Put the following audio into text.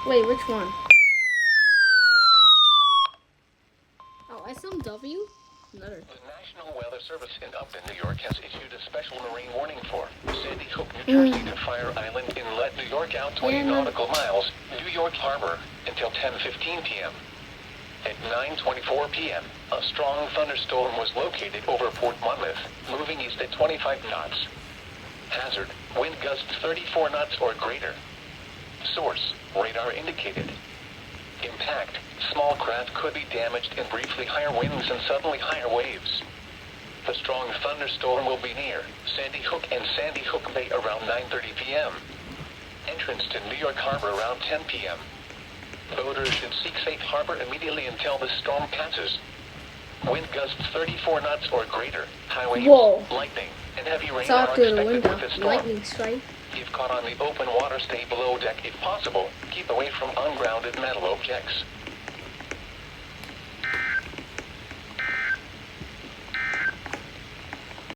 Wait, which one? Oh, SMW? Another. The National Weather Service in Upton, New York has issued a special marine warning for Sandy Hook, New Jersey to Fire Island Inlet, New York out 20 nautical miles, New York Harbor, until 10:15 p.m. At 9:24 p.m., a strong thunderstorm was located over Port Monmouth, moving east at 25 knots. Hazard, wind gusts 34 knots or greater. Source, radar indicated. Impact, small craft could be damaged in briefly higher winds and suddenly higher waves. The strong thunderstorm will be near Sandy Hook and Sandy Hook Bay around 9:30 p.m. Entrance to New York Harbor around 10 p.m. Boaters should seek safe harbor immediately until the storm passes. Wind gusts 34 knots or greater. High waves, lightning, and heavy rain are Talk to the expected window. with this storm. Lightning strike. If caught on the open water, stay below deck if possible. Keep away from ungrounded metal objects.